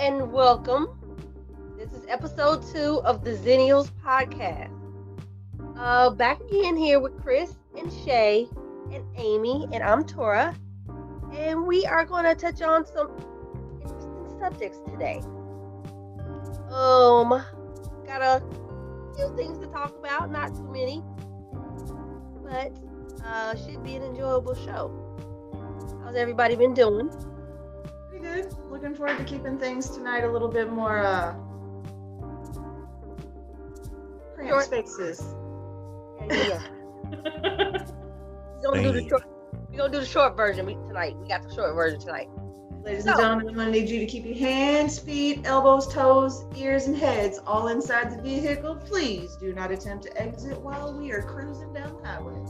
and welcome. This is episode 2 of the Zennials podcast. Back again here with Chris and Shay and Amy, and I'm Tora. And we are going to touch on some interesting subjects today. Got a few things to talk about, not too many, but should be an enjoyable show. How's everybody been doing? Pretty good. Looking forward to keeping things tonight a little bit more cramped spaces. Yeah. We're gonna do the short version tonight. We got the short version tonight. Ladies and gentlemen, I'm going to need you to keep your hands, feet, elbows, toes, ears, and heads all inside the vehicle. Please do not attempt to exit while we are cruising down the highway.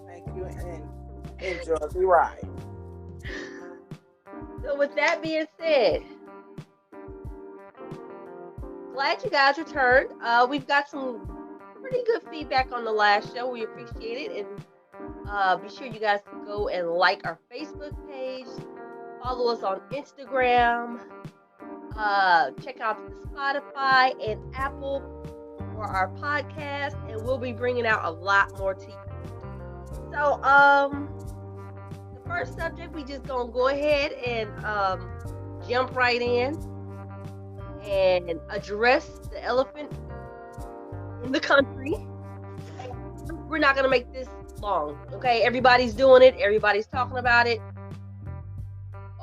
Thank you, and enjoy the ride. So with that being said, glad you guys returned. We've got some pretty good feedback on the last show. We appreciate it. And be sure you guys go and like our Facebook page. Follow us on Instagram. Check out the Spotify and Apple for our podcast. And we'll be bringing out a lot more to you. So, the first subject, we just gonna go ahead and jump right in and address the elephant in the country. We're not gonna make this long, okay? Everybody's doing it. Everybody's talking about it.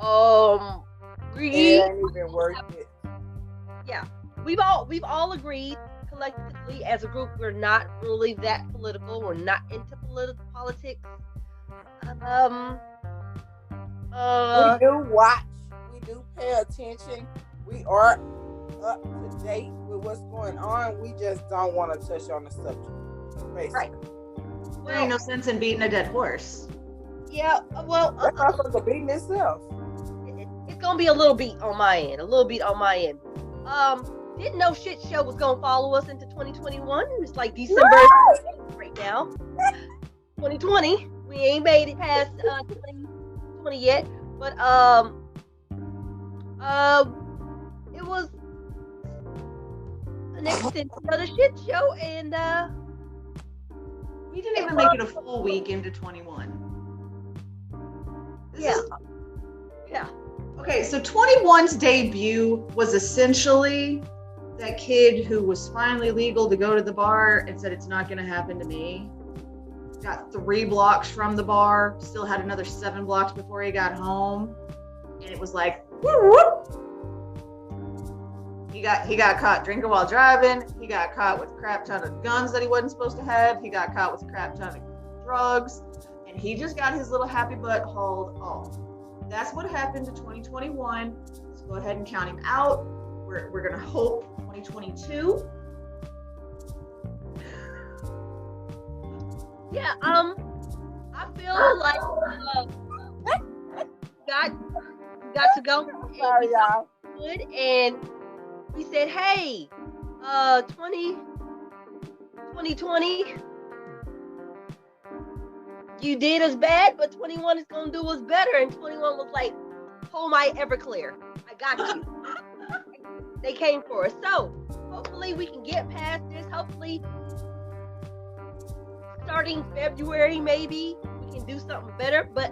It ain't even worth it. Yeah, we've all agreed collectively as a group we're not really that political. We're not into politics. We do watch. We do pay attention. We are up to date with what's going on. We just don't want to touch on the subject. Basically. Right. There ain't no sense in beating a dead horse. Yeah, well, That's not supposed to beating itself. it's gonna be a little beat on my end. Didn't know shit show was gonna follow us into 2021. It's like December right now. 2020. We ain't made it past 2020 yet, but it was an extension of the shit show, and We didn't even make it a full week into 21. Yeah. Okay, so 21's debut was essentially that kid who was finally legal to go to the bar and said it's not going to happen to me. Got 3 blocks from the bar, still had another 7 blocks before he got home, and it was like, whoop, whoop. He got caught drinking while driving. He got caught with a crap ton of guns that he wasn't supposed to have. He got caught with a crap ton of drugs, and he just got his little happy butt hauled off. That's what happened to 2021. Let's go ahead and count him out. We're gonna hope 2022. Yeah, I feel like got to go. Sorry, y'all. Good, and we said, hey, 2020, you did us bad, but 21 is gonna do us better. And 21 was like, hold my Everclear, I got you. They came for us. So hopefully we can get past this. Hopefully starting February, maybe we can do something better. But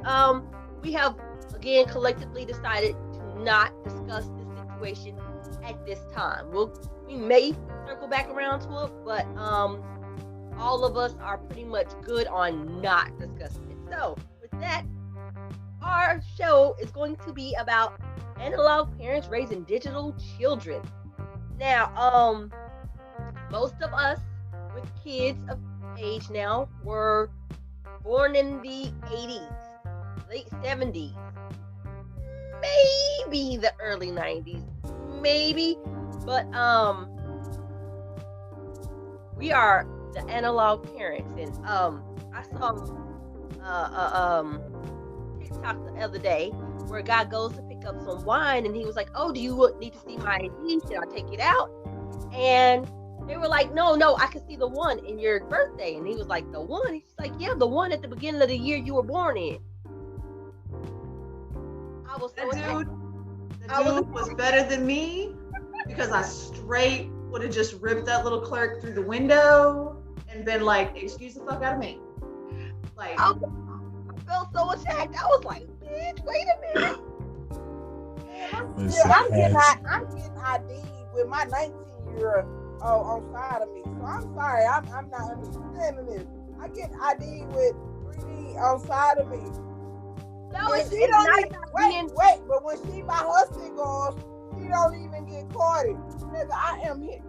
we have again collectively decided to not discuss this situation at this time. We may circle back around to it, but all of us are pretty much good on not discussing it. So with that, our show is going to be about analog parents raising digital children. Now, most of us with kids of age now were born in the 80s, late 70s, maybe the early 90s, maybe, but we are the analog parents. And I saw TikTok the other day where a guy goes to pick up some wine, and he was like, oh, do you need to see my ID? Should I take it out? And they were like, no, I can see the one in your birthday. And he was like, the one? He's like, yeah, the one at the beginning of the year you were born in. I was so The dude was better than me because I straight would have just ripped that little clerk through the window and been like, excuse the fuck out of me. Like, I felt so attacked. I was like, bitch, wait a minute. I'm getting ID with my 19-year-old on side of me. So I'm sorry, I'm not understanding this. I get ID with 3D on side of me. No, But it's she not don't even, about wait, being. but when she buy her cigars, she don't even get carded. Nigga, I am here.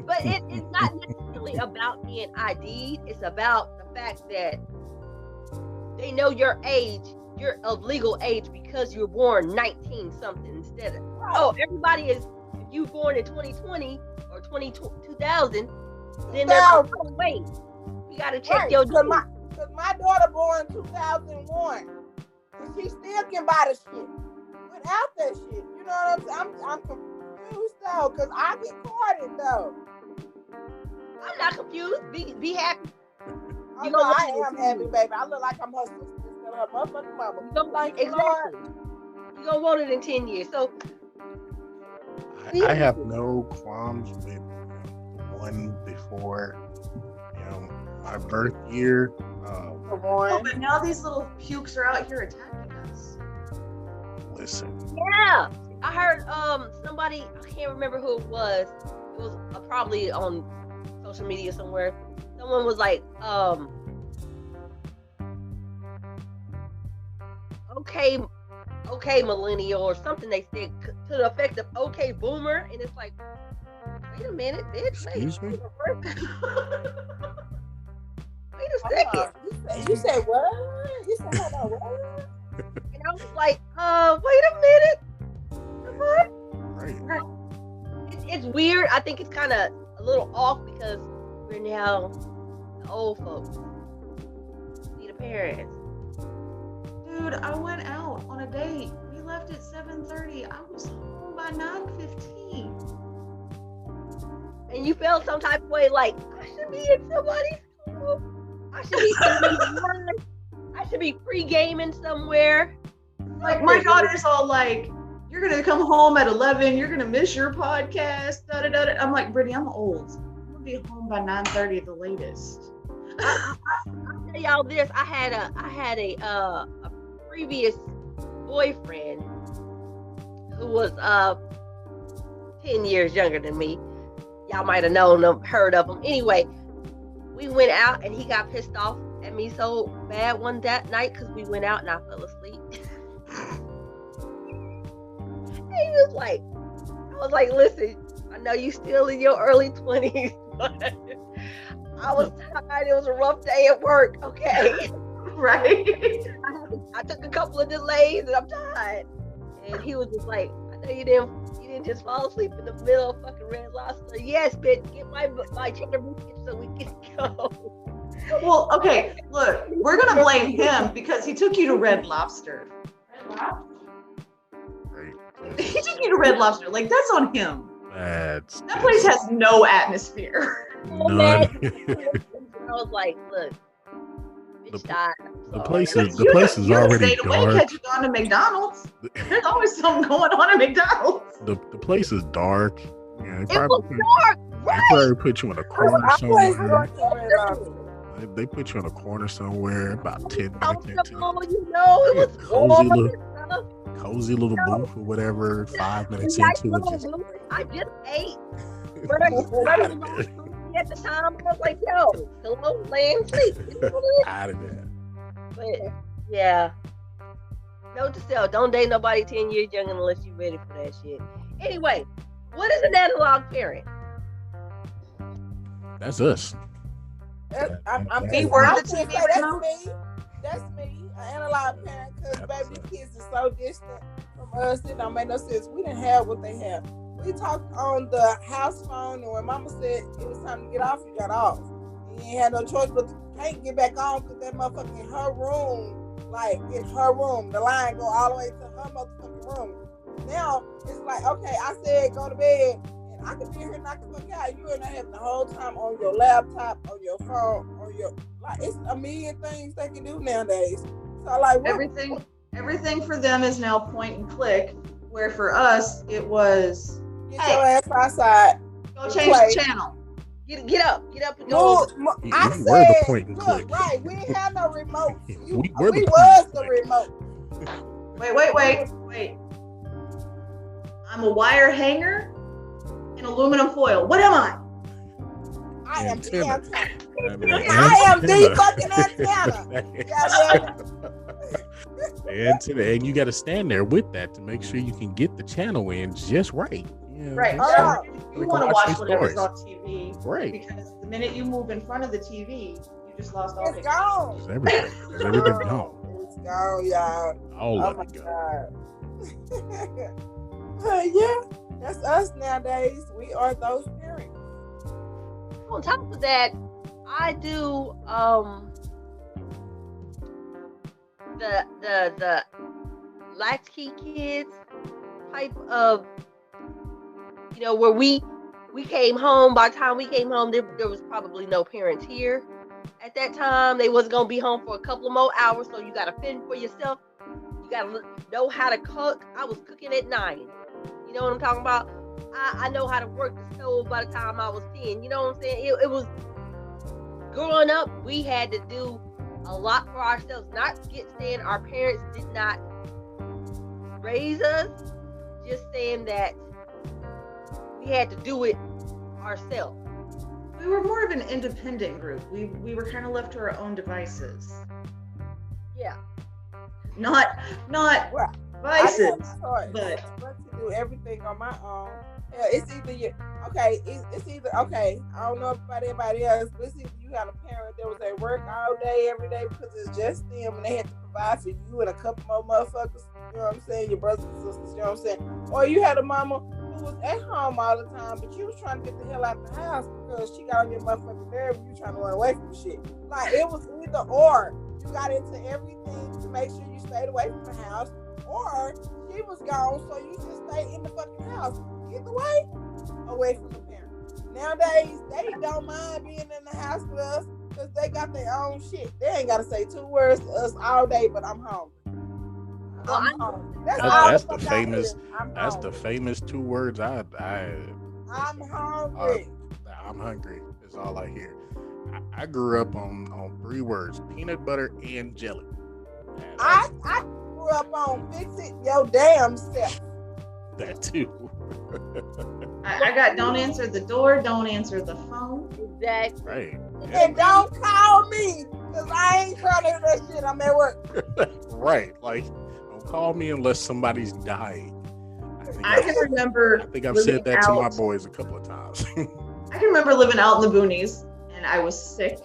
But it's not necessarily about being ID'd. It's about the fact that they know your age. You're of legal age because you were born 19 something instead of everybody is. If you were born in 2020 or 2000, then they're like, oh, wait, we gotta check your. Cause my daughter born in 2001, and she still can buy the shit without that shit. You know what I'm saying? I'm confused though, cause I get carded though. I'm not confused. Be happy. Oh, no, I am happy, baby. I look like I'm her sister instead of her motherfucking mama. You don't like exactly. You gonna want it in 10 years. So I have no qualms with the one before, my birth year. but now these little pukes are out here attacking us. Listen. yeah, I heard somebody, I can't remember who it was. It was probably on social media somewhere. Someone was like, okay, millennial or something. They said to the effect of okay, boomer, and it's like, wait a minute, bitch. Excuse me? Wait a second. You said what? You said hold on, what? And I was like, wait a minute. What? Right. It's weird. I think it's kind of a little off because we're now the old folks. We the parents. Dude, I went out on a date. We left at 7:30. I was home by 9:15. And you felt some type of way like, I should be in somebody's school. I should be I should be pre-gaming somewhere. Like, my daughter's all like, you're going to come home at 11. You're going to miss your podcast. Da, da, da, da. I'm like, Brittany, I'm old. I'm going to be home by 9:30 at the latest. I'll tell y'all this. I had a previous boyfriend who was 10 years younger than me. Y'all might have known him, heard of him. Anyway, we went out and he got pissed off at me so bad that night because we went out and I fell asleep. And he was like, I was like, listen, I know you still in your early 20s, but I was tired. It was a rough day at work. Okay. Right? I took a couple of delays and I'm tired. And he was just like, I know you didn't just fall asleep in the middle of fucking Red Lobster. Yes, bitch, get my chicken biscuit so we can go. Well, okay, look, we're going to blame him because he took you to Red Lobster. Red Lobster? Right. He took you to Red Lobster. Like, that's on him. That place has no atmosphere. none. I was like, look, bitch died. The place is You already stayed awake dark. had you gone to McDonald's. There's always something going on at McDonald's. The place is dark. Yeah, It was dark, they right? probably put you in a corner I always somewhere. worked at Red Lobster. They put you in a corner somewhere about 10 minutes into Comfortable, you know, it was cozy warm little- and stuff. cozy little booth or whatever. 5 minutes Nice into it, little just booth. I just ate. But at the time, I was like, yo, hello, laying sleep. out of there. But yeah, note to self: don't date nobody 10 years younger unless you're ready for that shit. Anyway, what is an analog parent? That's us. I'm We were I the would say TV that's remote. me. That's me. An analog parent, because baby, the kids are so distant from us. It don't make no sense. We didn't have what they have. We talked on the house phone, and when Mama said it was time to get off, you got off. You ain't had no choice but to can't get back on because that motherfucker in her room, like in her room, the line go all the way to her motherfucking room. Now it's like, okay, I said go to bed, and I could be here knock the fuck out. You and I having the whole time on your laptop, on your phone, on your it's a million things they can do nowadays. So like Everything for them is now point and click. Where for us, it was, Get your ass outside. go change the channel. Get up and go. I We said, were the point and look, click. right, we ain't have no remote. We were the we point was and the click. remote. Wait. I'm a wire hanger and aluminum foil. What am I? I am the Antenna. antenna. I I am the fucking antenna. The antenna, and you got to stand there with that to make sure you can get the channel in just right. Yeah, Right. that's Oh. right. You We want to can watch these whatever's stories. on TV. Right. Because the minute you move in front of the TV, you just lost all It's the gone. Just everything. Just everything gone. It's gone, y'all. All Oh of my it gone. God. Yeah, that's us nowadays. We are those parents. On top of that, I do the latchkey kids type of, where we came home. By the time we came home, there was probably no parents here at that time. They wasn't gonna be home for a couple of more hours, so you gotta fend for yourself. You gotta know how to cook. I was cooking at 9. You know what I'm talking about? I know how to work the stove by the time I was 10. You know what I'm saying? It was growing up. We had to do a lot for ourselves. Not saying our parents did not raise us, just saying that we had to do it ourselves. We were more of an independent group. We were kind of left to our own devices. Yeah. Not Well, vices. but to do everything on my own. Yeah, it's either you. Okay, it's either okay. I don't know about anybody else, but it's either you had a parent that was at work all day, every day because it's just them, and they had to provide for you and a couple more motherfuckers. You know what I'm saying? Your brothers and sisters. You know what I'm saying? Or you had a mama who was at home all the time, but you was trying to get the hell out the house because she got on your motherfucking nerve. And you trying to run away from shit. Like it was either or. You got into everything to make sure you stayed away from the house, or she was gone, so you just stayed in the fucking house. Either way, away from the parents. Nowadays, they don't mind being in the house with us because they got their own shit. They ain't got to say 2 words to us all day, but I'm hungry. I'm hungry. That's the fuck I famous. hear. I'm That's the hungry. famous 2 words. I'm hungry. I'm hungry. Is all I hear. I grew up on 3 words: peanut butter and jelly. And I grew up on fix it your damn self. that too. I got don't answer the door, don't answer the phone. Exactly. Right. And don't call me because I ain't trying to hear that shit. I'm at work. Right. Like, don't call me unless somebody's dying. I can remember. I think I've living said that to my out- boys a couple of times. I can remember living out in the boonies, and I was sick.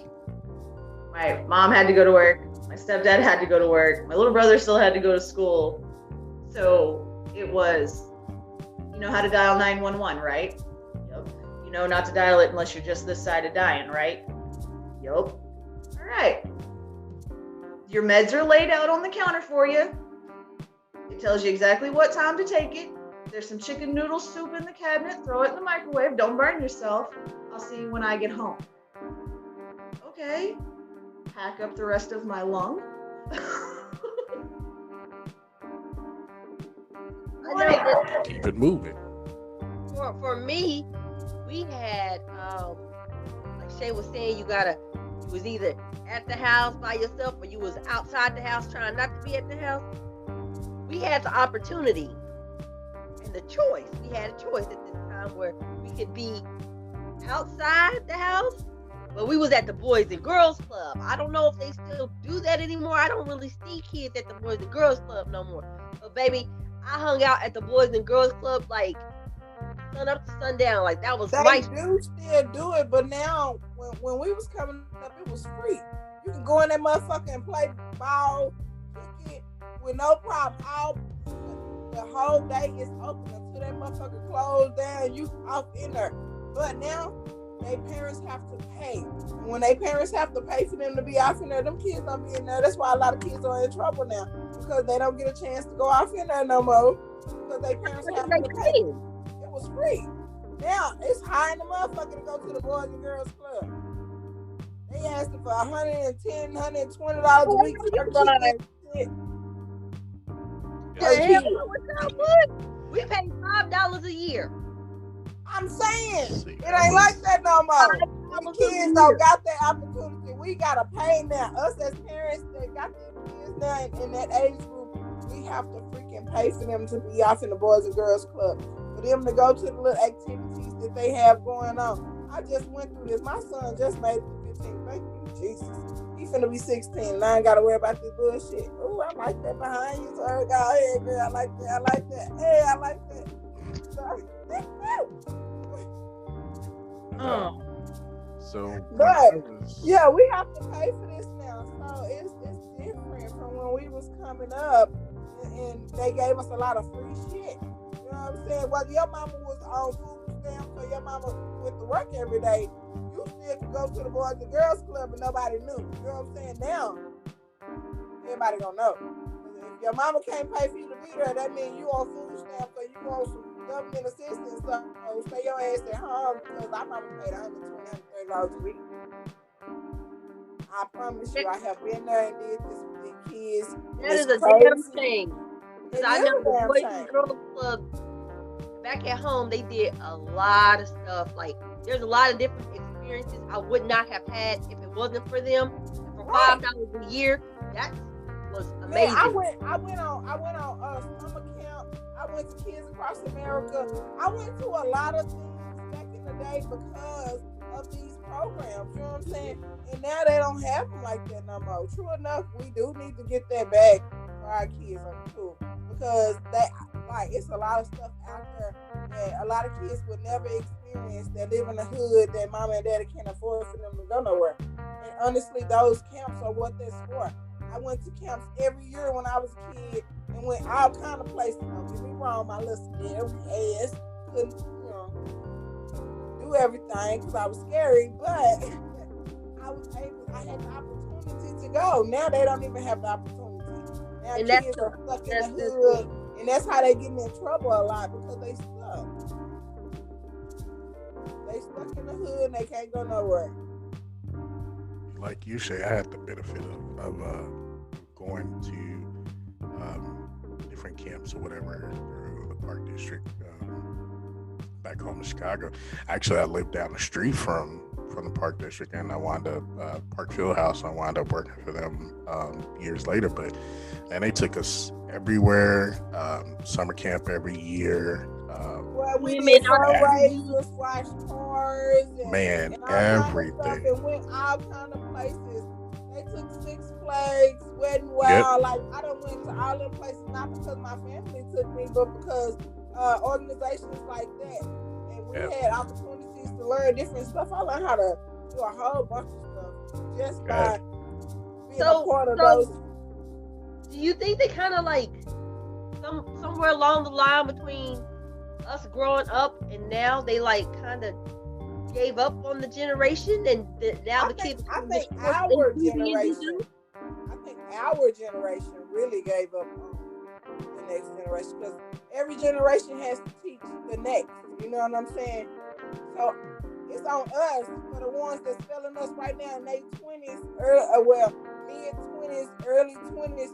My mom had to go to work. My stepdad had to go to work. My little brother still had to go to school. So it was, you know how to dial 911, right? Yep. You know not to dial it unless you're just this side of dying, right? Yep. All right. Your meds are laid out on the counter for you. It tells you exactly what time to take it. There's some chicken noodle soup in the cabinet. Throw it in the microwave. Don't burn yourself. I'll see you when I get home. Okay. Pack up the rest of my lung. I know that Keep it moving. for me, we had like Shay was saying, you was either at the house by yourself or you was outside the house trying not to be at the house. We had the opportunity and the choice. We had a choice at this time where we could be outside the house, but we was at the Boys and Girls Club. I don't know if they still do that anymore. I don't really see kids at the Boys and Girls Club no more. But baby, I hung out at the Boys and Girls Club like sun up to sundown. Like that was They my do still do it, but now when we was coming up, it was free. You can go in that motherfucker and play ball, kick it with no problem. The whole day is open until that motherfucker closed down. You off in there. But now they parents have to pay. And when they parents have to pay for them to be off in there, them kids don't be in there. That's why a lot of kids are in trouble now because they don't get a chance to go off in there no more because they parents have to pay. It was free. Now it's high in the motherfucker to go to the Boys and Girls Club. They asking for $110, $120 a week for your kid. Yeah. Hell, what's up, what? We pay $5 a year. I'm saying See, it that ain't was- like that no more. The $5 kids a don't year. got that opportunity. We gotta pay now. Us as parents that got these kids now in that age group, we have to freaking pay for them to be off in the Boys and Girls Club. For them to go to the little activities that they have going on. I just went through this. My son just made it to 15. Thank you, Jesus. He finna be 16. And I ain't gotta worry about this bullshit. Ooh, I like that behind you, sir. Go ahead, girl. I like that. I like that. Hey, I like that. Sorry. So, But, when I was- yeah, we have to pay for this now. So it's different from when we was coming up and they gave us a lot of free shit. You know what I'm saying? Well, your mama was on food stamps, so your mama went to work every day. You still could go to the Boys and Girls Club and nobody knew. You know what I'm saying? Now, everybody gonna know. If your mama can't pay for you to be there, that means you on food stamps or you on some government assistance. So stay your ass at home because our mama paid $120, $130 a week. I promise you, I have been there and did this with the kids. That is It's a damn crazy. shame. It Because I is know a the damn Boys shame. and Girls Club back at home, they did a lot of stuff. Like, there's a lot of different experiences I would not have had if it wasn't for them. And for Right. $5 a year, that was Man, amazing. I went on summer camp. I went to Kids Across America. I went to a lot of things back in the day because of these programs. You know what I'm saying? And now they don't have them like that no more. True enough, we do need to get that back for our kids on school because it's a lot of stuff out there that a lot of kids would never experience that live in the hood that mama and daddy can't afford for them to go nowhere. And honestly, those camps are what that's for. I went to camps every year when I was a kid and went all kind of places. Don't get me wrong, my little scary ass couldn't, do everything because I was scary, but I had the opportunity to go. Now they don't even have the opportunity. Now And kids are stuck in the hood, and that's how they get in trouble a lot because they stuck. They stuck in the hood and they can't go nowhere. like you say, I had the benefit of going to different camps or whatever through the Park District back home in Chicago. Actually, I lived down the street from the Park District, and I wound up Park Fieldhouse. I wound up working for them years later. And they took us everywhere. Summer camp every year. Well, we Women did are fundraisers, washed cars, Man, and all kind of stuff, everything. and went all kind of places. They took Six Flags, Wet n Wild. Like I done went to all them places not because my family took me, but because organizations like that, and we had opportunities to learn different stuff. I learned how to do a whole bunch of stuff just by being a part of those. Do you think they kind of like somewhere along the line between us growing up and now they like kind of gave up on the generation and now the kids? I think our generation really gave up on the next generation because every generation has to teach the next. You know what I'm saying? So it's on us for the ones that's failing us right now in their 20s, mid 20s, early 20s.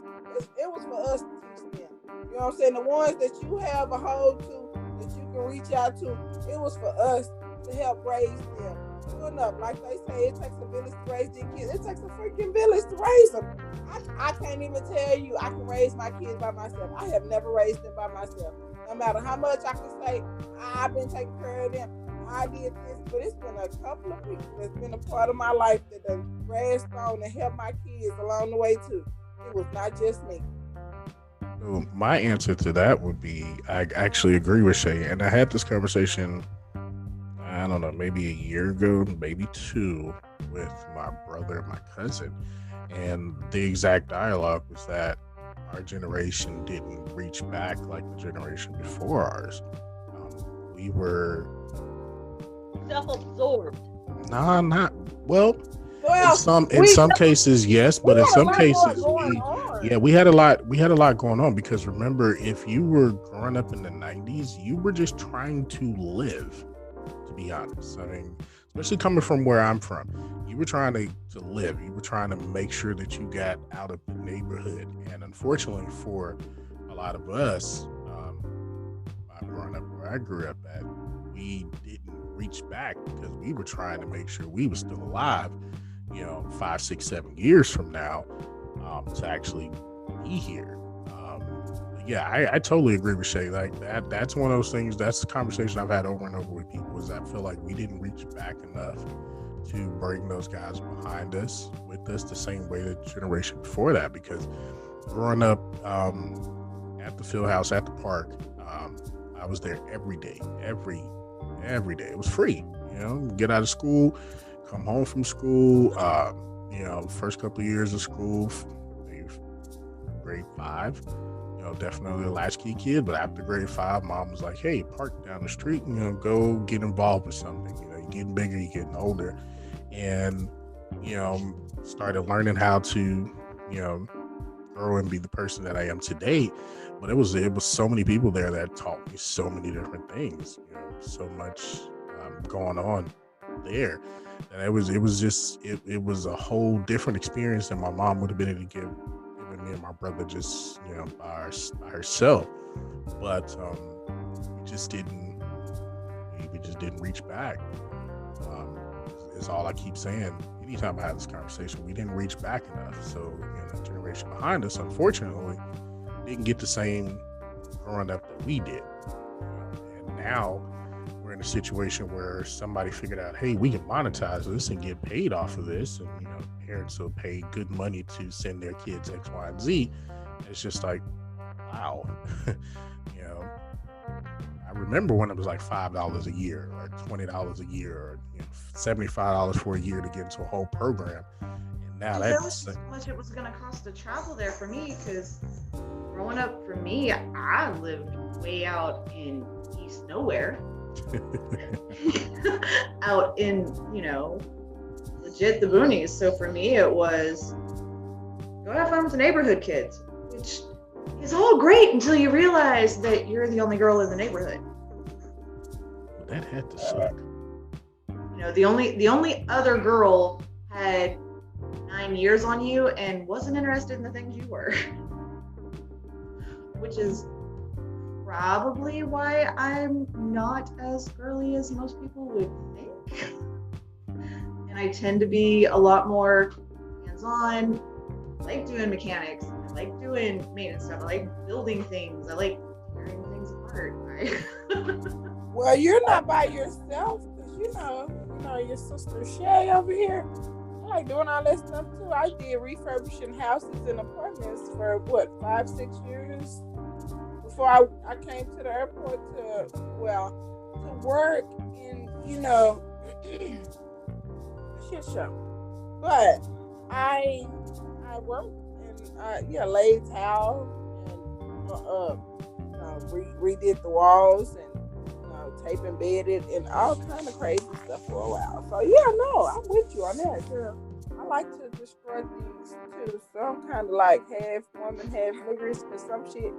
It was for us to teach them. You know what I'm saying? The ones that you have a hold to, that you can reach out to, it was for us to help raise them. True enough, like they say, it takes a village to raise these kids. It takes a freaking village to raise them. I can't even tell you I can raise my kids by myself. I have never raised them by myself. No matter how much I can say, I've been taking care of them. I did this, but it's been a couple of people that's been a part of my life that have grasped on and helped my kids along the way too. It was not just me. So my answer to that would be I actually agree with Shay, and I had this conversation, I don't know, maybe a year ago, maybe two, with my brother and my cousin, and the exact dialogue was that our generation didn't reach back like the generation before ours. We were self-absorbed. not well. Well, In some cases, yes, but in some cases, we had a lot going on because remember, if you were growing up in the 90s, you were just trying to live, to be honest. I mean, especially coming from where I'm from, you were trying to live. You were trying to make sure that you got out of the neighborhood. And unfortunately for a lot of us, growing up where I grew up at, we didn't reach back because we were trying to make sure we were still alive, 5, 6, 7 years from now, to actually be here. Yeah, I totally agree with Shay. Like that's one of those things. That's the conversation I've had over and over with people. Is I feel like we didn't reach back enough to bring those guys behind us with us the same way the generation before that. Because growing up at the field house at the park, I was there every day, every day. It was free. Get out of school, come home from school. First couple of years of school, maybe grade 5. Definitely a latchkey kid, but after grade 5, mom was like, hey, park down the street, go get involved with something. You're getting bigger, you're getting older. And, started learning how to, grow and be the person that I am today. But it was so many people there that taught me so many different things, so much going on there. And it was a whole different experience than my mom would have been able to give me and my brother just by herself. But we just didn't reach back. Is all I keep saying anytime I have this conversation. We didn't reach back enough. So the generation behind us, unfortunately, didn't get the same growing up that we did. And now we're in a situation where somebody figured out, hey, we can monetize this and get paid off of this, and parents will pay good money to send their kids X, Y, and Z. It's just like, wow. I remember when it was like $5 a year or $20 a year or $75 for a year to get into a whole program. And now that's how much it was going to cost to travel there for me, because growing up for me, I lived way out in East Nowhere. Out in, legit the boonies. So for me, it was go have fun with the neighborhood kids, which is all great until you realize that you're the only girl in the neighborhood. That had to suck. The only other girl had 9 years on you and wasn't interested in the things you were, which is probably why I'm not as girly as most people would think. And I tend to be a lot more hands-on. I like doing mechanics. I like doing maintenance stuff. I like building things. I like tearing things apart. Well, you're not by yourself, because your sister Shay over here, I like doing all that stuff too. I did refurbishing houses and apartments for 5, 6 years before I came to the airport to work in shit show. But I worked and laid tile and redid the walls and tape embedded and all kind of crazy stuff for a while. So I'm with you on that, girl. I like to destroy things too. So I'm kind of like half woman, half niggers, because some shit,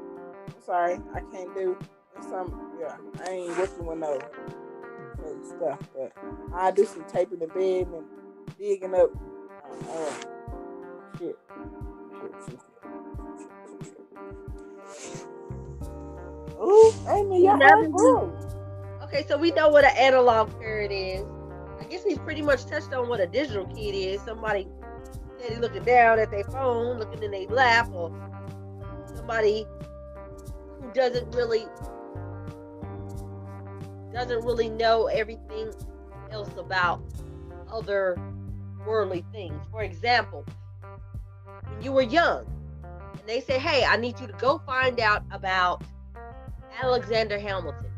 I'm sorry, I can't do. And I ain't working with no stuff, but I do some taping the bed and digging up shit. Ooh, Amy, you're okay, so we know what an analog parent is. I guess we pretty much touched on what a digital kid is. Somebody steady looking down at their phone, looking in their lap, or somebody who doesn't really know everything else about other worldly things. For example, when you were young and they say, hey, I need you to go find out about Alexander Hamilton.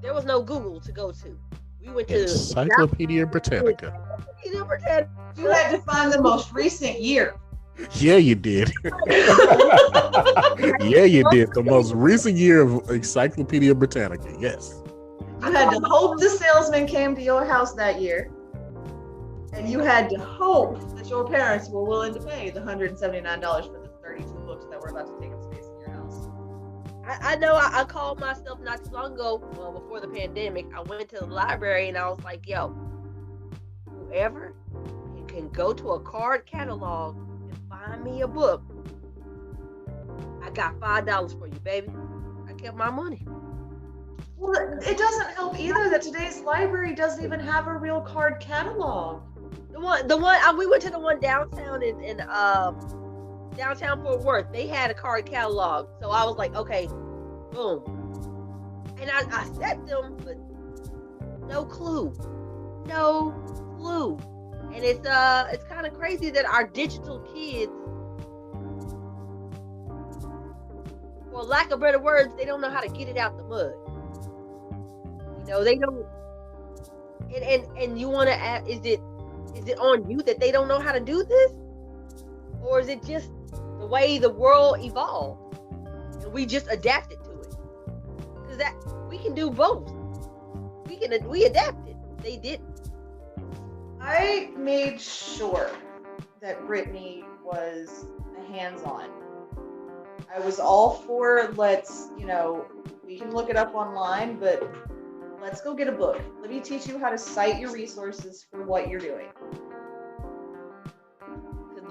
There was no Google to go to. We went to Encyclopedia Britannica. You had to find the most recent year. Yeah, you did. Yeah, you did. The most recent year of Encyclopedia Britannica. Yes. You had to hope the salesman came to your house that year. And you had to hope that your parents were willing to pay the $179 for the 32 books that were about to take up space in your house. I know I called myself not too long ago, before the pandemic. I went to the library and I was like, yo, whoever can go to a card catalog and find me a book, I got $5 for you, baby. I kept my money. Well, it doesn't help either that today's library doesn't even have a real card catalog. The one we went to the one downtown in downtown Fort Worth. They had a card catalog, so I was like, okay, boom. And I set them, but no clue. And it's kind of crazy that our digital kids, for lack of better words, they don't know how to get it out the mud. You know, they don't. And you want to ask, is it on you that they don't know how to do this, or is it just the way the world evolved and we just adapted to it? Because that we can do both. We adapted. They didn't. I made sure that Brittany was hands-on. I was all for we can look it up online, but let's go get a book. Let me teach you how to cite your resources for what you're doing.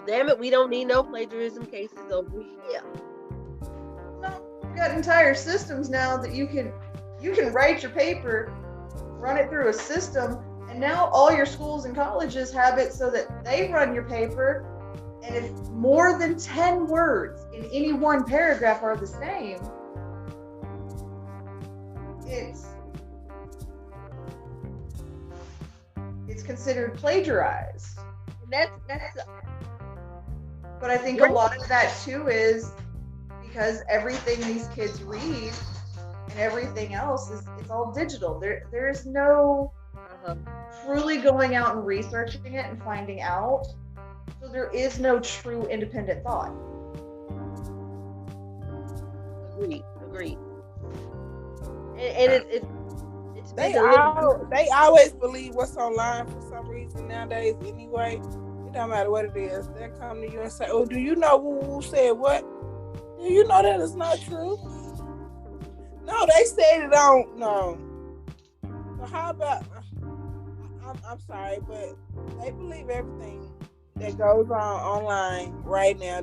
Damn it, we don't need no plagiarism cases over here. No, we've got entire systems now that you can write your paper, run it through a system, and now all your schools and colleges have it so that they run your paper, and if more than 10 words in any one paragraph are the same, it's considered plagiarized. That's But I think a lot of that too is because everything these kids read and everything else it's all digital. There is no truly going out and researching it and finding out. So there is no true independent thought. Agreed. And it's they always believe what's online for some reason nowadays anyway. It don't matter what it is. They come to you and say, "Oh, do you know who said what? Do you know that is not true?" No, they said it on no. So how about? I'm sorry, but they believe everything that goes on online right now,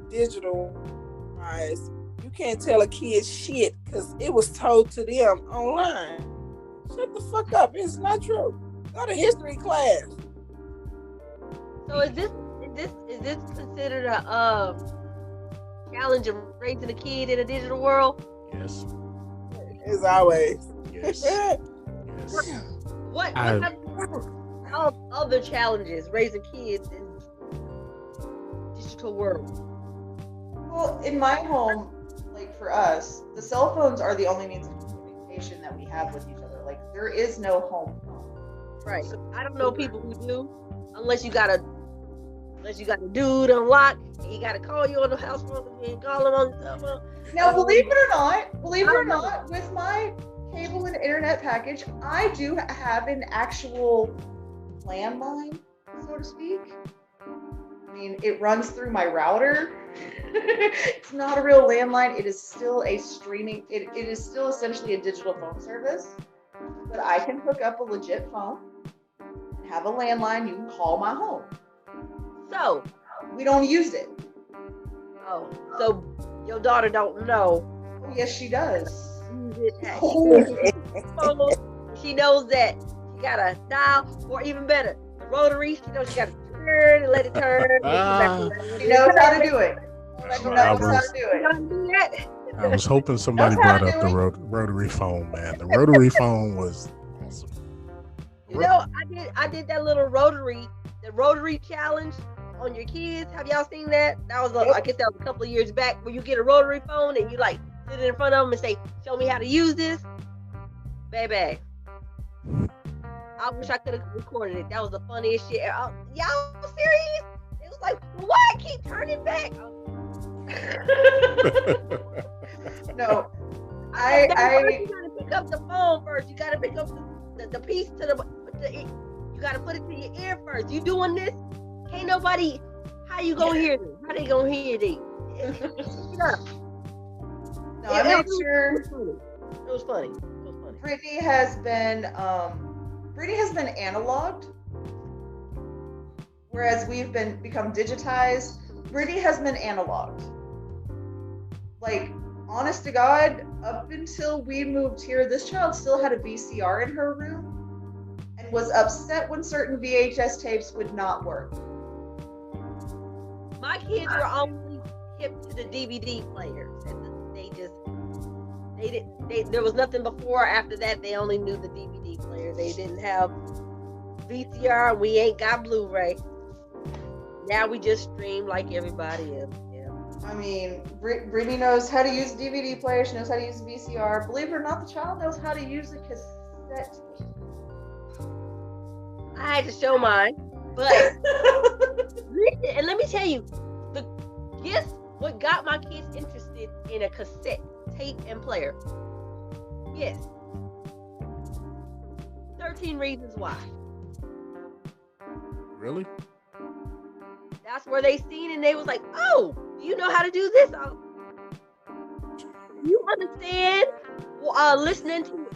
digital wise. You can't tell a kid shit because it was told to them online. Shut the fuck up! It's not true. Go to history class. So is this considered a challenge of raising a kid in a digital world? Yes. As always. Yes. What other challenges raising kids in digital world? Well, in my home, like for us, the cell phones are the only means of communication that we have with each other. Like there is no home phone. Right. I don't know people who do, unless you got a dude unlocked and he got to call you on the house phone and call him on the cell phone. Now, believe it or not, with my cable and internet package, I do have an actual landline, so to speak. I mean, it runs through my router. It's not a real landline. It is still a streaming, it is still essentially a digital phone service, but I can hook up a legit phone and have a landline. You can call my home. So we don't use it. Oh, so your daughter don't know. Oh, yes, she does. She knows that she gotta dial, or even better, the rotary. She knows she gotta turn and let it turn. She knows how to do it. She knows how to do it. I was hoping somebody brought up the rotary phone, man. The rotary phone was awesome. You know, I did that little rotary challenge on your kids. Have y'all seen that? That was I guess that was a couple of years back, where you get a rotary phone and you like sit in front of them and say, "Show me how to use this." Baby, I wish I could have recorded it. That was the funniest shit. Y'all serious? It was like, why I keep turning back? No, you gotta pick up the phone first. You gotta pick up the piece you gotta put it to your ear first. You doing this? Can't nobody. How you gonna hear them? How they gonna hear these? No, I made sure. It was funny. Brittany has been analogued, whereas we've become digitized. Brittany has been analogued. Like honest to God, up until we moved here, this child still had a VCR in her room and was upset when certain VHS tapes would not work. My kids were only hip to the DVD players, and there was nothing before or after that. They only knew the DVD player. They didn't have VCR. We ain't got Blu-ray. Now we just stream like everybody else. Yeah. I mean, Brittany knows how to use a DVD player. She knows how to use a VCR. Believe it or not, the child knows how to use a cassette. I had to show mine, but and let me tell you, what got my kids interested in a cassette tape and player. Yes. 13 Reasons Why. Really? That's where they seen and they was like, oh, you know how to do this? You understand listening to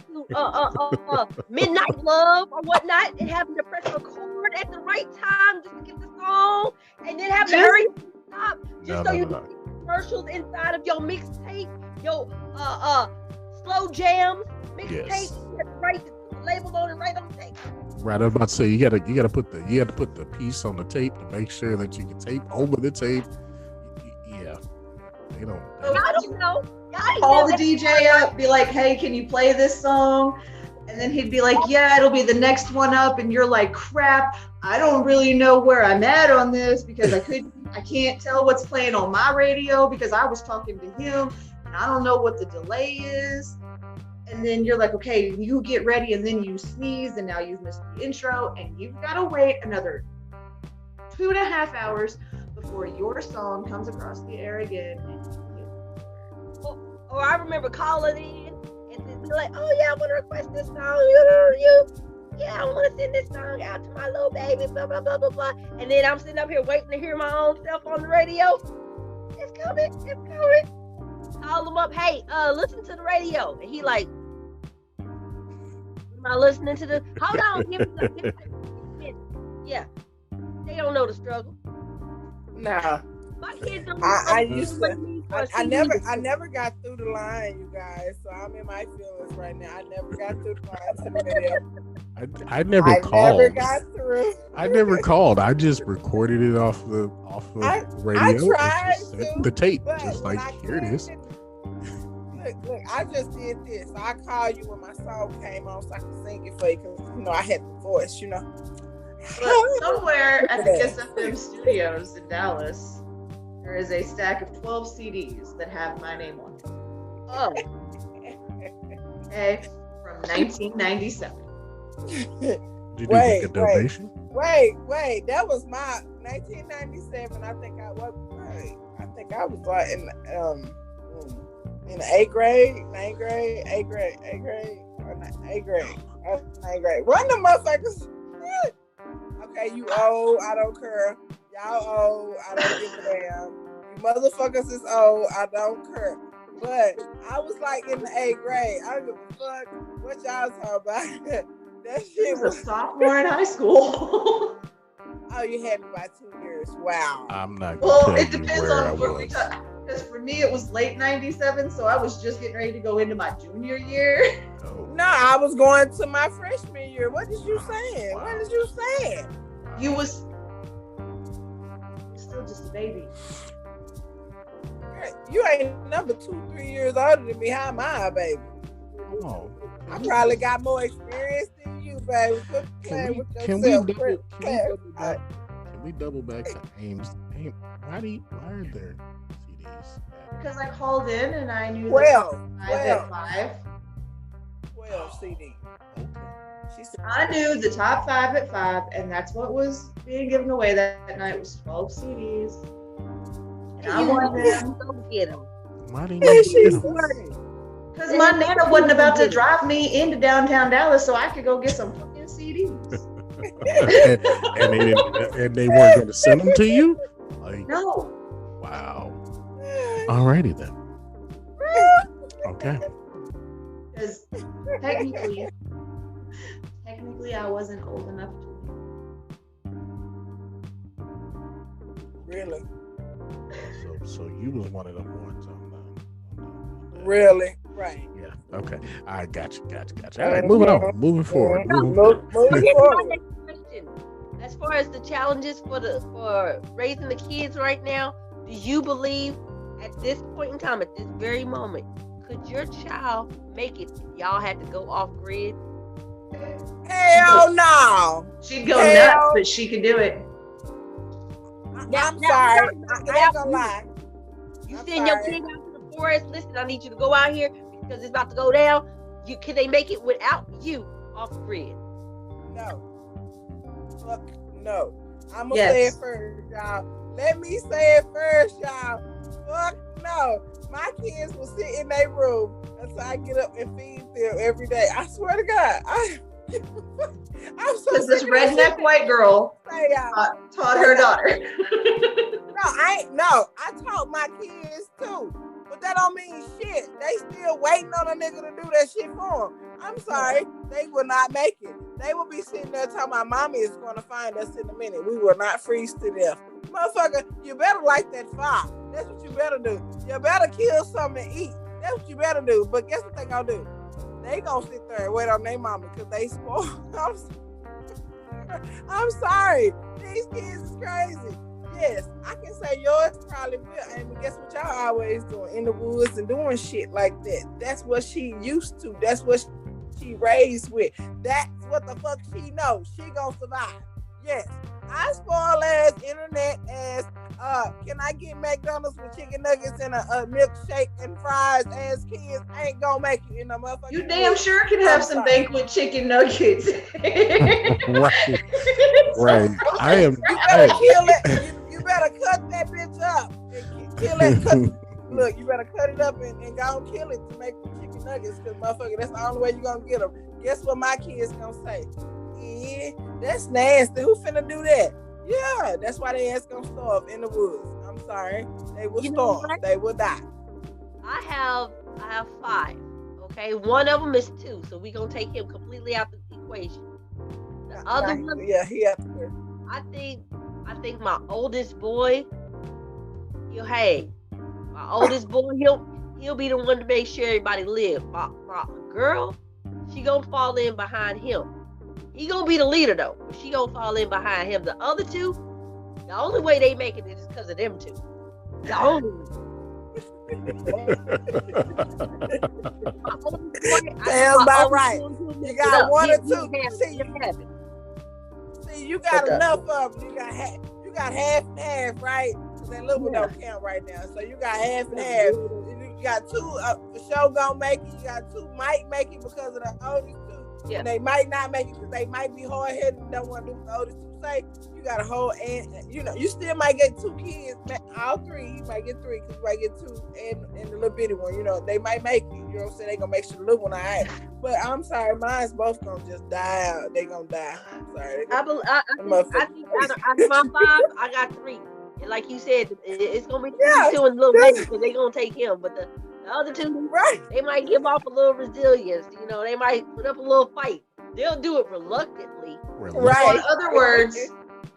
Midnight Love or whatnot and having to press record at the right time just to get the song and then having to hurry stop just so you can get commercials inside of your mixtape, your slow jams mixtape. Yes. You have to write the label on it right on the tape. Right, I was about to say you gotta put the piece on the tape to make sure that you can tape over the tape. Yeah, they don't. I don't know. Call the DJ up, be like, "Hey, can you play this song?" And then he'd be like, "Yeah, it'll be the next one up." And you're like, "Crap, I don't really know where I'm at on this because I can't tell what's playing on my radio because I was talking to him and I don't know what the delay is." And then you're like, okay, you get ready, and then you sneeze, and now you've missed the intro, and you've got to wait another 2.5 hours before your song comes across the air again. Or I remember calling in and then be like, oh yeah, I want to request this song. Yeah, I want to send this song out to my little baby, blah, blah, blah, blah, blah. And then I'm sitting up here waiting to hear my own self on the radio. It's coming. Call him up, hey, listen to the radio. And he like, am I listening to the? Hold on, give me. Yeah, they don't know the struggle. Nah, my kids don't. I used to. I never got through the line, you guys. So I'm in my feelings right now. I never got through the line to the video. I never called. Never got through. I never called. I just recorded it off the radio. I tried the tape, just like here it is. Look, I just did this. So I called you when my song came on so I could sing it for you because, I had the voice, But somewhere at the Kiss FM studios in Dallas, there is a stack of 12 CDs that have my name on it. Oh. Okay, from 1997. Did you make a donation? Wait, that was my 1997. I think I was like in the 8th grade, 9th grade, 8th grade, 8th grade. Run the motherfuckers. Okay, you old, I don't care. Y'all old, I don't give a damn. You motherfuckers is old, I don't care. But I was like in the 8th grade. I don't give a fuck what y'all talking about. That shit was a sophomore in high school. Oh, you had me by 2 years. Wow. I'm not gonna tell it you depends where I on where we was. because for me it was late 97, so I was just getting ready to go into my junior year. Oh. No, I was going to my freshman year. What did you saying? Wow. What did you saying? You was still just a baby. You ain't number 2-3 years older than me. How am I a baby? Oh. I probably got more experience than you, baby. Quit playing with Can we double back to Ames? Why are there CDs? Because I called in and I knew 12 at 5. 12 CD. Okay. She said, I knew the top 5 at 5, and that's what was being given away that night was 12 CDs. And I wanted them. Go get them. Why didn't you get them? Because my nana wasn't about to drive me into downtown Dallas so I could go get some fucking CDs. and they weren't going to send them to you? Like, No. wow. Alrighty then. Okay. Because technically I wasn't old enough to. Really? So you was one of them ones on Really? Right. Yeah. Okay. I got you. All right, moving on. Moving forward. Moving But forward. here's my next question. As far as the challenges for raising the kids right now, do you believe at this point in time, at this very moment, could your child make it if y'all had to go off grid? Hell no. She'd go Hell. nuts, but she could do it. I'm sorry. I ain't gonna lie. You I'm send your sorry. kid out to the forest. Listen, I need you to go out here because it's about to go down. Can they make it without you off grid? No. Fuck no. I'm gonna Yes. say it first, y'all. Let me say it first, y'all. Fuck no. My kids will sit in their room until I get up and feed them every day. I swear to God. I'm so Because this sick of that redneck shit. white girl Say, y'all. taught her daughter. No, I taught my kids too. But that don't mean shit. They still waiting on a nigga to do that shit for them. I'm sorry. They will not make it. They will be sitting there talking about mommy is going to find us in a minute. We will not freeze to death. Motherfucker, you better light that fire. That's what you better do. You better kill something and eat. That's what you better do. But guess what they gonna do? They gonna sit there and wait on their mama because they spoiled. I'm sorry. These kids is crazy. Yes, I can say yours probably will. And guess what y'all always doing? In the woods and doing shit like that. That's what she used to. That's what she raised with. That's what the fuck she knows. She gonna survive. Yes. I spoil ass internet ass. Can I get McDonald's with chicken nuggets and a milkshake and fries as kids? Ain't gonna make it in the motherfucking You damn woods. sure can have I'm some sorry. banquet chicken nuggets. Right. Right. I am. You better Hey. kill it. You better cut that bitch up. And kill it. Look, you better cut it up and go and kill it to make the chicken nuggets. Because motherfucker, that's the only way you gonna get them. Guess what my kids gonna say? Yeah, that's nasty. Who finna do that? Yeah, that's why they ass gonna starve in the woods. I'm sorry. They will You know starve. what? They will die. I have 5. Okay, one of them is 2, so we gonna take him completely out the equation. The other one, Yeah, he have to. I think my oldest boy, my oldest boy, he'll be the one to make sure everybody live. My girl, she gonna fall in behind him. He gonna be the leader though, but she gonna fall in behind him. The other 2, the only way they make it is because of them 2. The only Sounds about right. You got one or two. See, you got enough of them. You got half and half, right? Because that little one don't count right now. So you got half and half. You got 2 for sure gonna make it. You got 2 might make it because of the oldest 2. Yeah. And they might not make it because they might be hard headed and don't want to do what the oldest 2 say. You got a whole, and you still might get 2 kids, all 3. You might get 3 because you might get 2 and the little bitty one. They might make it. You know what I'm saying? They gonna make sure the little one all right. But I'm sorry, mine's both gonna just die out. They gonna die. I'm sorry. I think out of my 5, I got 3. And like you said, it's gonna be 2 and little baby because they gonna take him. But the other 2, Right. they might give off a little resilience. They might put up a little fight. They'll do it reluctantly. Right.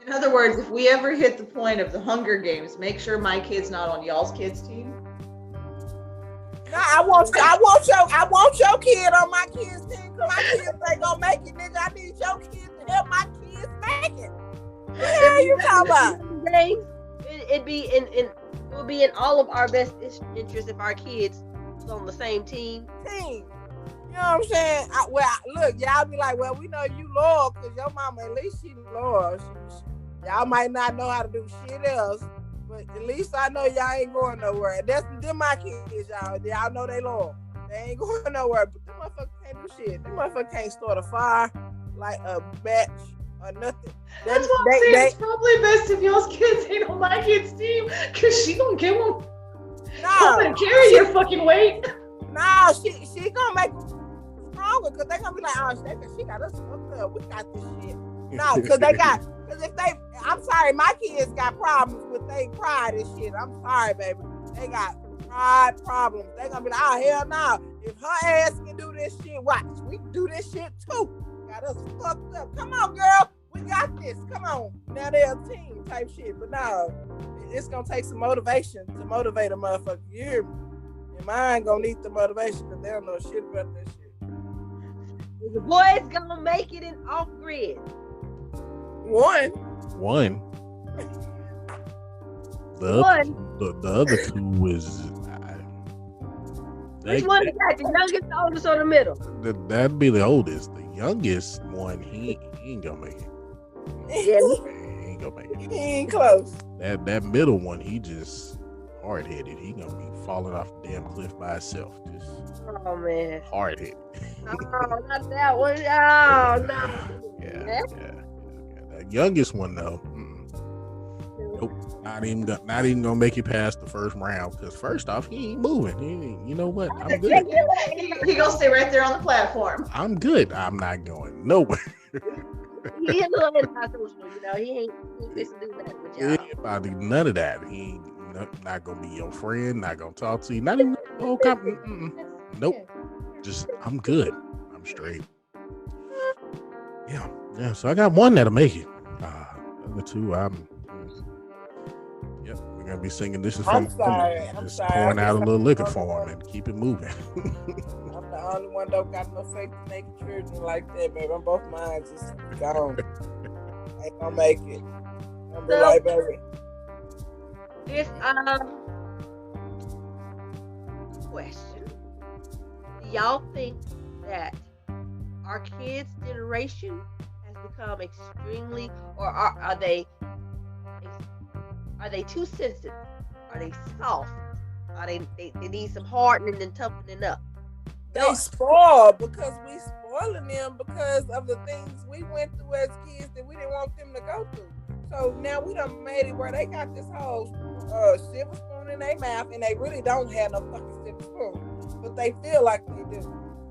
In other words, if we ever hit the point of the Hunger Games, make sure my kid's not on y'all's kids' team. No, I want your kid on my kids' team. My kids ain't gonna make it, nigga. I need your kids to help my kids make it. What the hell you talking about? It would be in all of our best interest if our kids was on the same team. Team. You know what I'm saying? Look, y'all be like, well, we know you loyal because your mama, at least she loyal. Y'all might not know how to do shit else, but at least I know y'all ain't going nowhere. That's them my kids, y'all. Y'all know they loyal. They ain't going nowhere, but them motherfuckers can't do shit. Them motherfuckers can't start a fire like a match or nothing. That's what I'm saying. It's probably best if y'all's kids ain't on my kid's team because she gonna get one. I'm gonna carry your fucking weight. No, she gonna make them stronger because they gonna be like, oh, she got us fucked up. We got this shit. No, because I'm sorry, my kids got problems with they pride and shit. I'm sorry, baby. They got pride problems. They gonna be like, oh, hell no. If her ass can do this shit, watch. We can do this shit too. Got us fucked up. Come on, girl. We got this. Come on. Now they're a team type shit. But no, it's gonna take some motivation to motivate a motherfucker. You hear me? And mine gonna need the motivation because they don't know shit about that shit. The boys gonna make it in off grid. One. The other two is. Which one you got? The youngest, the oldest, or the middle? That'd be the oldest. The youngest one, he ain't gonna make it. Yeah. He ain't gonna make it. He ain't close. That middle one, he just hard headed. He gonna be falling off the damn cliff by himself. Just Oh man. hard headed. Oh, not that one. Oh no. Yeah. That youngest one though. Nope. Not even gonna make it past the first round. Because first off, he ain't moving. You know what? I'm good. He gonna stay right there on the platform. I'm good. I'm not going nowhere. He ain't a little antisocial, you know. He ain't fixing to do that with He y'all. ain't about to do none of that. He ain't not gonna be your friend. Not gonna talk to you. Not even whole Nope. Just I'm good. I'm straight. Yeah. So I got one that'll make it. The other two, Yep, we're gonna be singing. This is from. I'm sorry. Pouring out a little liquor for him and keep it moving. I'm the only one that got no faith to make children like that, baby. I'm both mine just gone. Ain't gonna make it. I'm be like, baby. This question: do y'all think that our kids' generation has become extremely, or are they too sensitive? Are they soft? Are they need some hardening and toughening up? They spoiled because we spoiling them because of the things we went through as kids that we didn't want them to go through. So now we done made it where they got this whole silver spoon in their mouth and they really don't have no fucking silver spoon, but they feel like they do.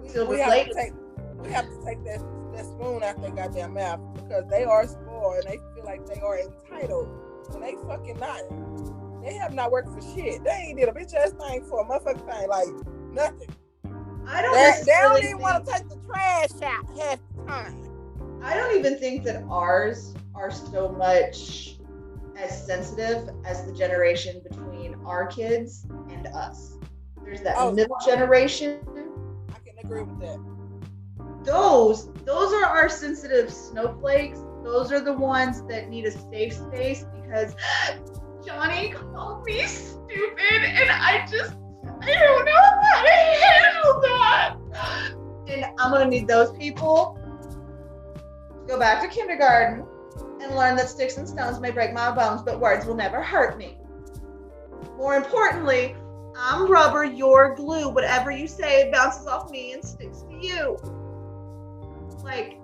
We have to take that spoon out their goddamn mouth because they are spoiled and they feel like they are entitled. And they fucking not. They have not worked for shit. They ain't did a bitch ass thing for a motherfucking thing. Like nothing. I don't. They don't even want to take the trash out half the time. I don't even think that ours are so much as sensitive as the generation between our kids and us. There's that middle generation. I can agree with that. Those are our sensitive snowflakes. Those are the ones that need a safe space because Johnny called me stupid and I don't know how to handle that. And I'm gonna need those people to go back to kindergarten and learn that sticks and stones may break my bones, but words will never hurt me. More importantly, I'm rubber, you're glue. Whatever you say bounces off me and sticks to you. Like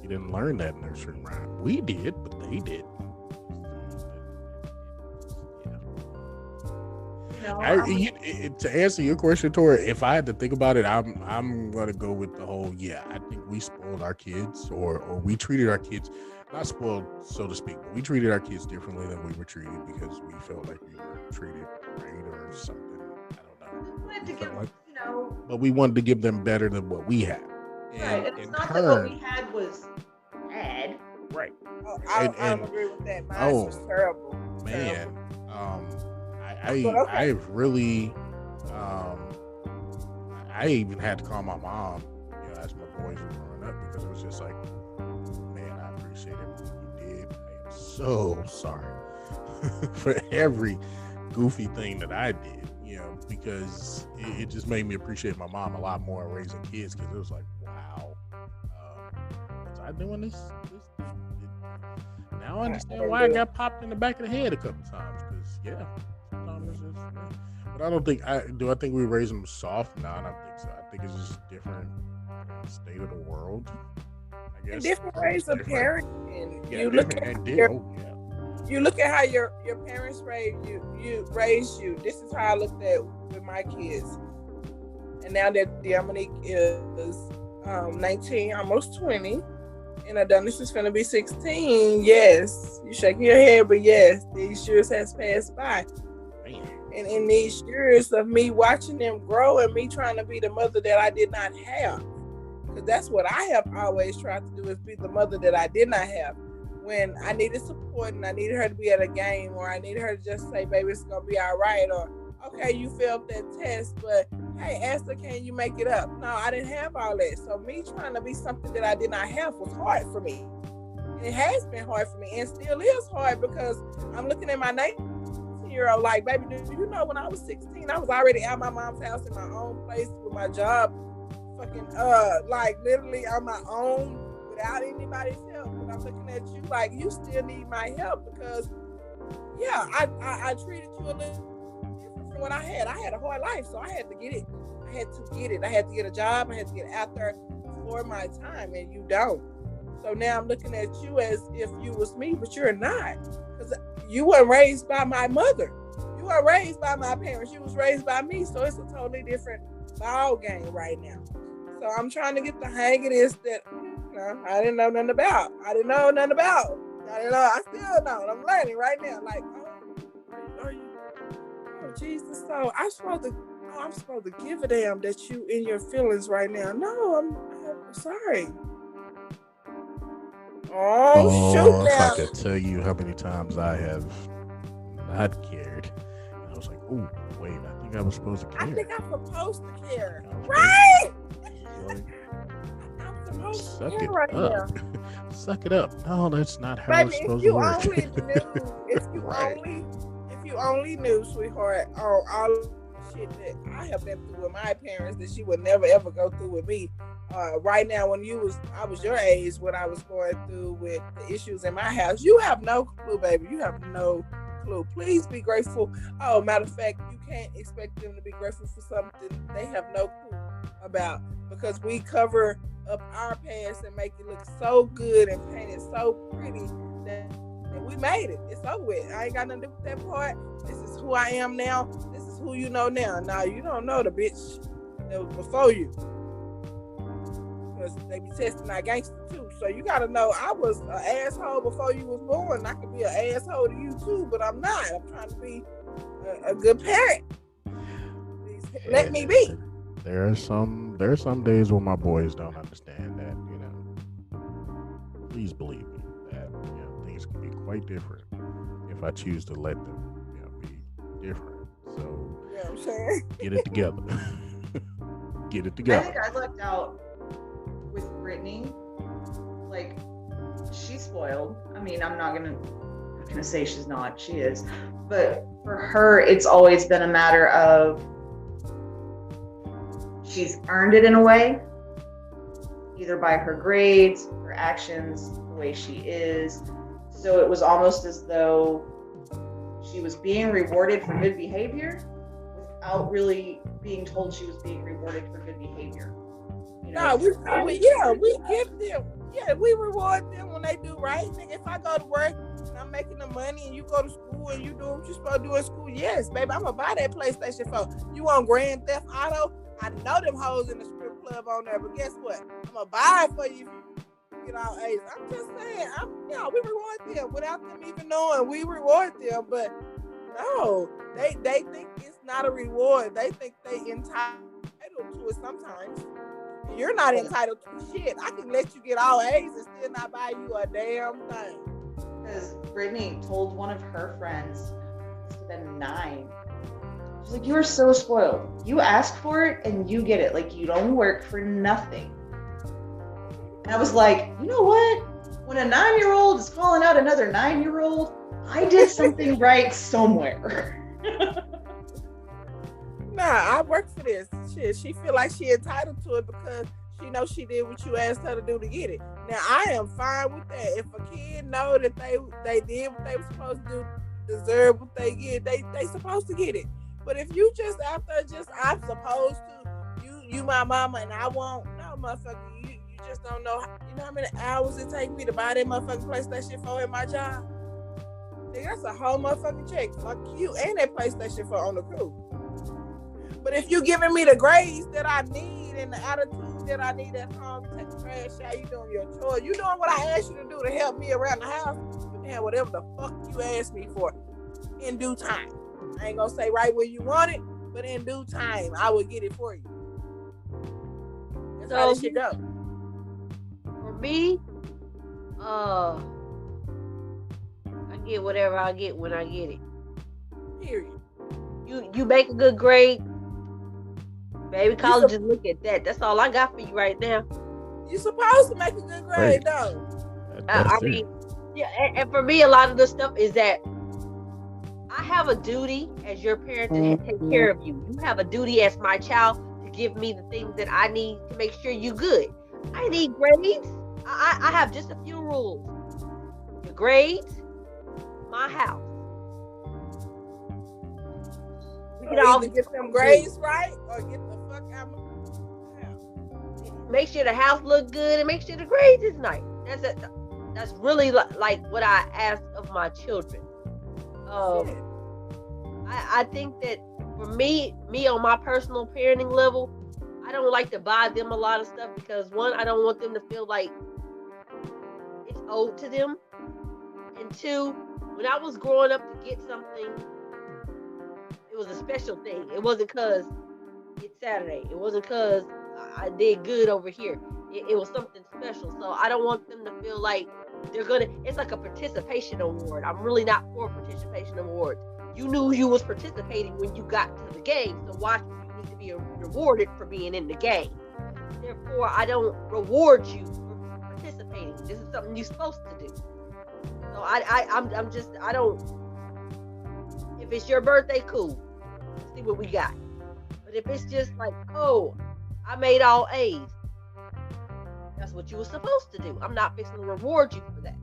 You didn't learn that nursery rhyme. We did, but they did. To answer your question, Tori, if I had to think about it, I'm gonna go with the whole. Yeah, I think we spoiled our kids, or we treated our kids, not spoiled so to speak, but we treated our kids differently than we were treated because we felt like we were treated great or something. I don't know. But we wanted to give them better than what we had. And it's not that what we had was bad. Right. Oh, I don't agree with that. Mine was terrible. Man. I've really I even had to call my mom, as my boys were growing up, because it was just like, man, I appreciate everything you did. I am so sorry for every goofy thing that I did, because it just made me appreciate my mom a lot more raising kids, because it was like, wow, was I doing this? Now I understand why I got popped in the back of the head a couple times, because sometimes it's just, but I don't think I think we raise them soft? No, I don't think so. I think it's just different state of the world, I guess. Different ways of parenting. Yeah, you look at how your parents raised you. This is how I looked at with my kids. And now that Dominique is 19, almost 20, and Adonis is gonna be 16. Yes, you shaking your head, but yes, these years has passed by. Man. And in these years of me watching them grow and me trying to be the mother that I did not have, because that's what I have always tried to do, is be the mother that I did not have. When I needed support and I needed her to be at a game, or I needed her to just say, baby, it's gonna be all right, or okay, you failed that test, but hey, Esther, can you make it up? No, I didn't have all that. So me trying to be something that I did not have was hard for me. And it has been hard for me and still is hard because I'm looking at my 19-year-old like, baby, do you know when I was 16, I was already at my mom's house in my own place with my job, fucking, like literally on my own without anybody's help. But I'm looking at you like, you still need my help because, yeah, I treated you a little different from what I had. I had a hard life, so I had to get it. I had to get a job. I had to get out there for my time, and you don't. So now I'm looking at you as if you was me, but you're not. Because you weren't raised by my mother. You weren't raised by my parents. You was raised by me. So it's a totally different ball game right now. So I'm trying to get the hang of this that I didn't know nothing about. I still don't. I'm learning right now. Like, are you? Oh, Jesus. So I'm supposed to give a damn that you in your feelings right now. No, I'm sorry. Oh, shoot if now. I could tell you how many times I have not cared. And I was like, oh, wait, I think I was supposed to care. I think I'm supposed to care. Right? I'm supposed to care right now. Suck it up. No, that's not how it's supposed to work. If you only knew, sweetheart, all the shit that I have been through with my parents that she would never ever go through with me. Right now, when I was your age, what I was going through with the issues in my house, you have no clue, baby. You have no clue. Please be grateful. Oh, matter of fact, you can't expect them to be grateful for something they have no clue about because we cover up our past and make it look so good and paint it so pretty that we made it. It's over with. I ain't got nothing to do with that part. This is who I am now. This is who you know now. Now, you don't know the bitch that was before you. Because they be testing our gangster too. So you gotta know I was an asshole before you was born. I could be an asshole to you too, but I'm not. I'm trying to be a good parent. Please let me be. There are some days when my boys don't understand that, you know. Please believe me that, you know, things can be quite different if I choose to let them, you know, be different. So you know what I'm saying? Get it together. Get it I together. think I lucked out with Brittany. Like, she's spoiled. I mean, I'm not gonna say she's not. She is. But for her, it's always been a matter of she's earned it in a way, either by her grades, her actions, the way she is. So it was almost as though she was being rewarded for good behavior without really being told she was being rewarded for good behavior. You know? No, we give them. Yeah, we reward them when they do right. Nigga, if I go to work and I'm making the money and you go to school and you do what you're supposed to do in school, yes, baby, I'm gonna buy that PlayStation 4. You want Grand Theft Auto? I know them hoes in the strip club on there, but guess what? I'm gonna buy it for you if you get all A's. I'm just saying, we reward them without them even knowing. We reward them, but no, they think it's not a reward. They think they entitled to it sometimes. You're not entitled to shit. I can let you get all A's and still not buy you a damn thing. Because Brittany told one of her friends, must have been 9. She's like, you are so spoiled. You ask for it and you get it. Like, you don't work for nothing. And I was like, you know what? When a 9-year-old is calling out another 9-year-old, I did something right somewhere. Nah, I work for this. She feel like she entitled to it because she knows she did what you asked her to do to get it. Now, I am fine with that. If a kid know that they did what they were supposed to do, deserve what they get, they supposed to get it. But if you just out there I'm supposed to, you my mama and I won't, no, motherfucker, you just don't know. You know how many hours it take me to buy that motherfucking PlayStation 4 at my job? Nigga, that's a whole motherfucking check. Fuck you and that PlayStation 4 on the crew. But if you giving me the grades that I need and the attitude that I need at home, you take the trash out, you doing your chores, you doing what I asked you to do to help me around the house, you can have whatever the fuck you asked me for in due time. I ain't gonna say right where you want it, but in due time, I will get it for you. That's how this shit go. For me, I get whatever I get when I get it. Period. You make a good grade, baby. Colleges look at that. That's all I got for you right now. You supposed to make a good grade, though. I mean, yeah, and for me, a lot of the stuff is that I have a duty as your parent to take care of you. You have a duty as my child to give me the things that I need to make sure you good. I need grades. I have just a few rules. Your grades, my house. We can either get them grades right or get the fuck out of my house. Make sure the house look good and make sure the grades is nice. That's really like what I ask of my children. I think that for me on my personal parenting level, I don't like to buy them a lot of stuff because one, I don't want them to feel like it's owed to them. And two, when I was growing up to get something, it was a special thing. It wasn't because it's Saturday. It wasn't because I did good over here. It was something special. So I don't want them to feel like it's like a participation award. I'm really not for participation awards. You knew you was participating when you got to the game. So why should you need to be rewarded for being in the game? Therefore, I don't reward you for participating. This is something you're supposed to do. So I don't, if it's your birthday, cool. Let's see what we got. But if it's just like, oh, I made all A's, that's what you were supposed to do. I'm not fixing to reward you for that.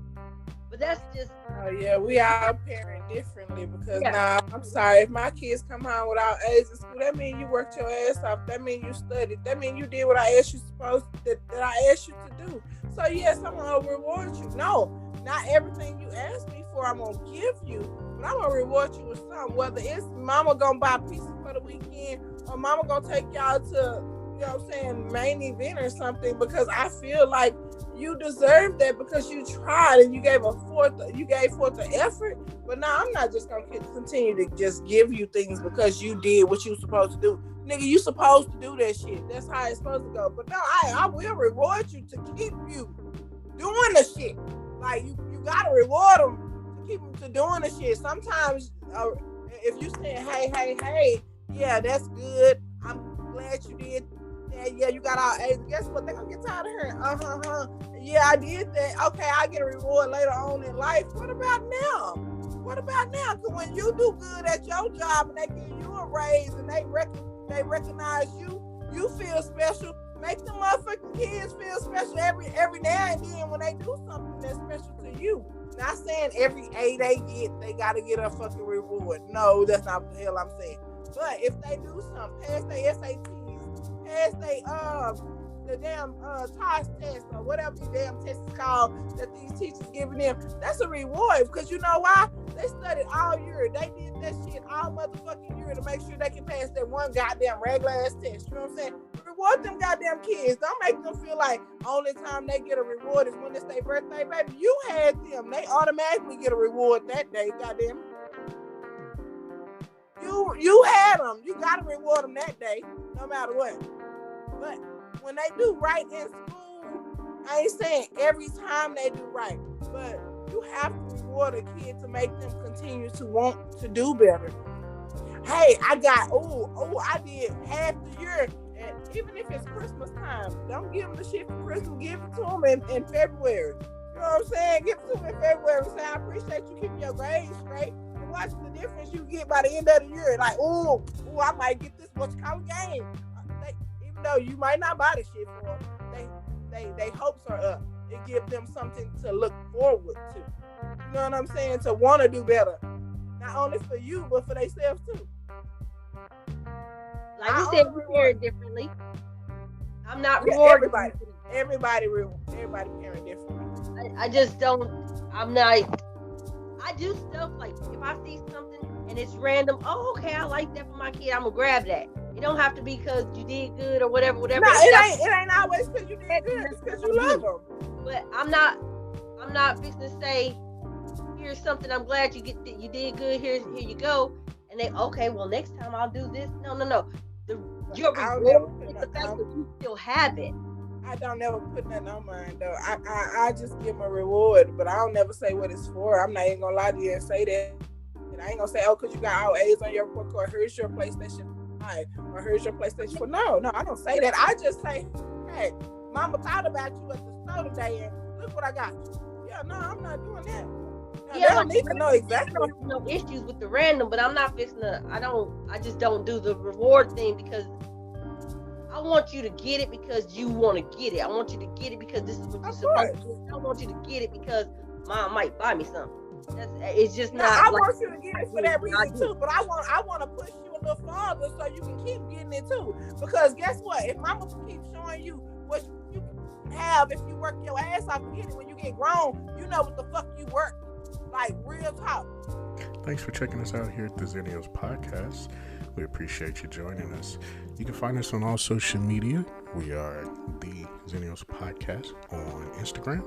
But that's just... Oh, yeah, we all parent differently because now, I'm sorry, if my kids come home without A's in school, that means you worked your ass off. That means you studied. That means you did what I asked you that I asked you to do. So, yes, I'm going to reward you. No, not everything you asked me for I'm going to give you, but I'm going to reward you with something. Whether it's mama going to buy pieces for the weekend or mama going to take y'all to... You know what I'm saying, main event or something, because I feel like you deserve that because you tried and you gave forth the effort. But now I'm not just gonna continue to just give you things because you did what you were supposed to do. Nigga, you supposed to do that shit. That's how it's supposed to go. But no, I will reward you to keep you doing the shit. Like you gotta reward them to keep them to doing the shit. Sometimes if you say, hey, yeah, that's good. I'm glad you did. Yeah, you got all A's. Guess what? They're gonna get tired of hearing, yeah, I did that. Okay, I get a reward later on in life. What about now? Because when you do good at your job and they give you a raise and they recognize you, you feel special. Make the motherfucking kids feel special every now and then when they do something that's special to you. Not saying every A they get, they gotta get a fucking reward. No, that's not what the hell I'm saying. But if they do something, pass their SATs, pass the damn TOS test or whatever the damn test is called that these teachers giving them, that's a reward because you know why? They studied all year. They did that shit all motherfucking year to make sure they can pass that one goddamn regular ass test. You know what I'm saying? Reward them goddamn kids. Don't make them feel like only time they get a reward is when it's their birthday, baby. You had them. They automatically get a reward that day, goddamn. You had them. You gotta reward them that day, no matter what. But when they do right in school, I ain't saying every time they do right, but you have to reward a kid to make them continue to want to do better. Hey, I did half the year, and even if it's Christmas time, don't give them the shit for Christmas. Give it to them in February. You know what I'm saying? Give it to them in February. Say, I appreciate you keeping your grades straight. Watch the difference you get by the end of the year. Like, I might get this much college game. Even though you might not buy the shit for them, they hopes are up. It gives them something to look forward to. You know what I'm saying? To want to do better. Not only for you, but for themselves too. Like you said, we parent differently. I'm not rewarding everybody parent differently. I just don't. I'm not. I do stuff like if I see something and it's random, okay, I like that for my kid, I'm gonna grab that. It don't have to be because you did good or whatever. No, it ain't always because you did good. It's because you love them. But I'm not fixing to say, here's something. I'm glad you did good. Here you go. And they okay. Well, next time I'll do this. No. Your reward is the fact that you still have it. I don't never put nothing on mine though. I just give them a reward, but I don't never say what it's for. I'm not even gonna lie to you and say that. And I ain't gonna say, oh, because you got all A's on your report card, here's your PlayStation 5, or here's your PlayStation 4. No, I don't say that. I just say, hey, mama thought about you at the store today, and look what I got you. Yeah, no, I'm not doing that. Now, they don't need to know exactly. No issues with the random, but I'm not fixing to. I just don't do the reward thing because I want you to get it because you want to get it. I want you to get it because this is what you're supposed to do. I don't want you to get it because mom might buy me something. It's just not. I want you to get it for that reason too, but I want to push you a little farther so you can keep getting it too. Because guess what? If mama keeps showing you what you have, if you work your ass off to get it when you get grown, you know what the fuck you work. Like real talk. Thanks for checking us out here at the Xenios Podcast. We appreciate you joining us. You can find us on all social media. We are the Xenios Podcast on Instagram.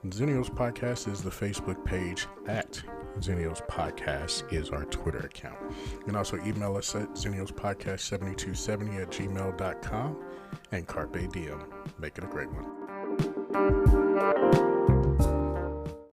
Xenios Podcast is the Facebook page. At Xenios Podcast is our Twitter account. You can also email us at xeniospodcast7270@gmail.com. And Carpe Diem. Make it a great one.